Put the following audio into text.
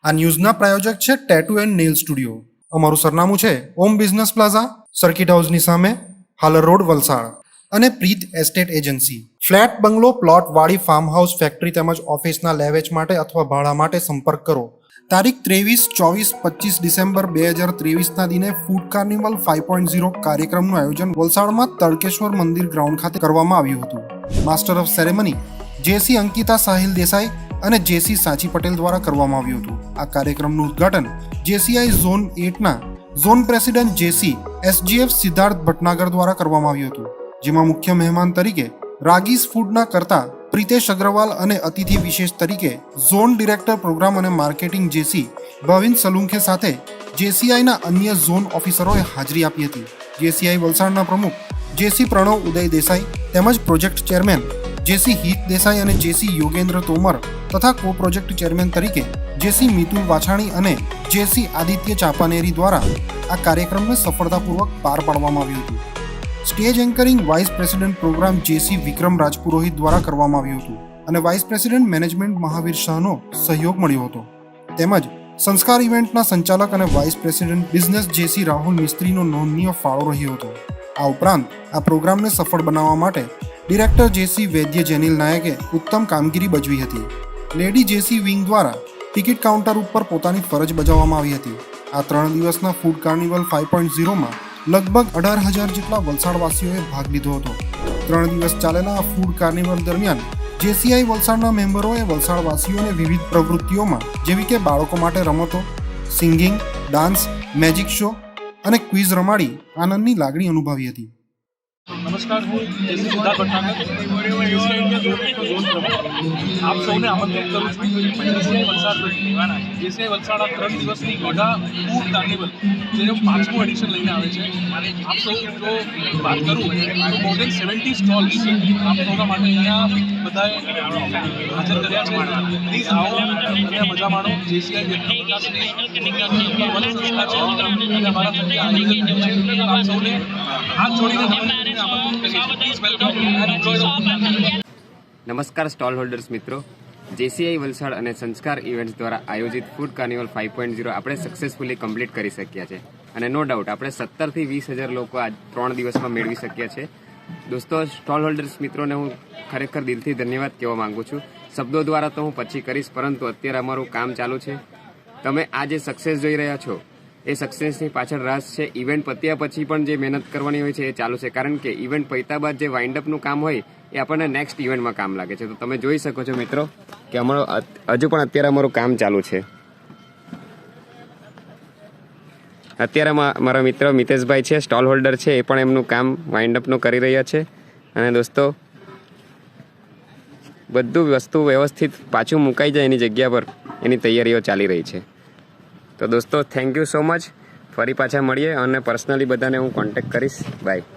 આ ન્યૂઝના પ્રાયોજક છે tattoo and nail studio. અમારું સરનામું છે ઓમ બિઝનેસ પ્લાઝા, સર્કિટ હાઉસની સામે, હાલર રોડ, વલસાડ. અને પ્રીત એસ્ટેટ એજન્સી. ફ્લેટ, બંગલો, પ્લોટ, વાડી, ફાર્મ હાઉસ, ફેક્ટરી તેમજ ઓફિસના લે વેચ માટે અથવા ભાડા માટે સંપર્ક કરો. તારીખ 23, 24, 25 ડિસેમ્બર 2023ના દિને ફૂડ કાર્નિવલ 5.0 કાર્યક્રમનું આયોજન વલસાડમાં તડકેશ્વર મંદિર ગ્રાઉન્ડ ખાતે કરવામાં આવ્યું હતું. માસ્ટર ઓફ સેરેમની જેસી અંકિતા સાહિલ દેસાઈ અને જેસી સાચી પટેલ દ્વારા કરવામાં આવ્યું હતું. આ કાર્યક્રમનું ઉદ્ઘાટન જેસીઆઈ ઝોન 8ના ઝોન પ્રેસિડેન્ટ જેસી એસજીએફ સિદ્ધાર્થ ભટનાગર દ્વારા કરવામાં આવ્યું હતું, જેમાં મુખ્ય મહેમાન તરીકે રાગીસ ફૂડના કરતા પ્રિતેશ અગ્રવાલ અને અતિથિ વિશેષ તરીકે ઝોન ડિરેક્ટર પ્રોગ્રામ અને માર્કેટિંગ જેસી ભાવિન સલુંખે સાથે જેસીઆઈના અન્ય ઝોન ઓફિસરોએ હાજરી આપી હતી. જેસીઆઈ વલસાડના પ્રમુખ જેસી પ્રણવ ઉદય દેસાઈ તેમજ પ્રોજેક્ટ ચેરમેન જેસી હિત દેસાઈ અને જેસી યોગેન્દ્ર તોમર તથા કો પ્રોજેક્ટ ચેરમેન તરીકે જેસી મિતુલ વાછાણી અને જેસી આદિત્ય ચાપાનેરી દ્વારા આ કાર્યક્રમને સફળતાપૂર્વક પાર પાડવામાં આવ્યું હતું. Stage anchoring vice president programme JC Vikram Rajpurohit દ્વારા કરવામાં આવ્યું હતું અને વાઇસ પ્રેસિડેન્ટ મેનેજમેન્ટ મહાવીર શાહનો સહયોગ મળ્યો હતો. તેમજ સંસ્કાર ઇવેન્ટના સંચાલક અને vice president business JC Rahul મિસ્ત્રીનો નોંધનીય ફાળો રહ્યો હતો. આ ઉપરાંત આ પ્રોગ્રામને સફળ બનાવવા માટે ડિરેક્ટર જેસી વૈદ્ય જેનિલ નાયકે ઉત્તમ કામગીરી ભજવી હતી. લેડી જેસી વિંગ દ્વારા ટિકિટ કાઉન્ટર ઉપર પોતાની ફરજ બજાવવામાં આવી હતી. આ 3 દિવસના ફૂડ કાર્નિવલ 5.0માં લગભગ 18,000 જેટલા વલસાડવાસીઓએ ભાગ લીધો હતો. 3 દિવસ ચાલેલા આ ફૂડ કાર્નિવલ દરમિયાન જેસીઆઈ વલસાડના મેમ્બરોએ વલસાડવાસીઓને વિવિધ પ્રવૃત્તિઓમાં જેવી કે બાળકો માટે રમતો, સિંગિંગ, ડાન્સ, મેજિક શો અને ક્વિઝ રમાડી આનંદની લાગણી અનુભવી હતી. નમસ્કાર, હું જેસી સિદ્ધાર્થ ભટનાગર, આપ સૌને આમંત્રિત કરું છું જેસીઆઈ વલસાડ જેસીઆઈ વલસાડ આ 3 દિવસની મેગા ફૂડ કાર્નિવલ જેનું 5મું એડિશન લઈને આવે છે. આપ સૌ જો વાત કરું તો મોર દેન 70 સ્ટોલ્સ આપ સૌના માટે અહીંયા બધાએ હાજર કર્યા છે. પ્લીઝ આવો અને મજા માણો. જેસીઆઈ વ્યક્તિ વિકાસની સંસ્થા છે અને અમારા થકી આયોજન છે. આપ સૌને હાથ જોડીને નમસ્કાર સ્ટોલ હોલ્ડર્સ મિત્રો, જેસીઆઈ વલસાડ અને સંસ્કાર ઇવેન્ટ્સ દ્વારા આયોજિત ફૂડ કાર્નિવલ 5.0 આપણે સક્સેસફુલી કમ્પ્લીટ કરી શક્યા છે અને નો ડાઉટ આપણે 17,000 થી 20,000 લોકો આ 3 દિવસમાં મેળવી શક્યા છે. દોસ્તો, સ્ટોલ હોલ્ડર્સ મિત્રોને હું ખરેખર દિલથી ધન્યવાદ કહેવા માંગુ છું. શબ્દો દ્વારા તો હું પછી કરીશ, પરંતુ અત્યારે અમારું કામ ચાલુ છે. તમે આ જે સક્સેસ જોઈ રહ્યા છો એ સક્સેસની પાછળ રાસ છે. ઇવેન્ટ પત્યા પછી પણ જે મહેનત કરવાની હોય છે એ ચાલુ છે, કારણ કે ઇવેન્ટ પત્યા બાદ જે વાઇન્ડઅપનું કામ હોય એ આપણને નેક્સ્ટ ઇવેન્ટમાં કામ લાગે છે. તો તમે જોઈ શકો છો મિત્રો કે હજુ પણ અત્યારે અમારું કામ ચાલુ છે. અત્યારે મારા મિત્ર મિતેશભાઈ છે, સ્ટોલ હોલ્ડર છે, એ પણ એમનું કામ વાઇન્ડઅપનું કરી રહ્યા છે. અને દોસ્તો, બધું વસ્તુ વ્યવસ્થિત પાછું મુકાઈ જાય એની જગ્યા પર એની તૈયારીઓ ચાલી રહી છે. તો દોસ્તો, થેન્ક યુ સો મચ. ફરી પાછા મળીએ અને પર્સનલી બધાને હું કોન્ટેક્ટ કરીશ. બાય.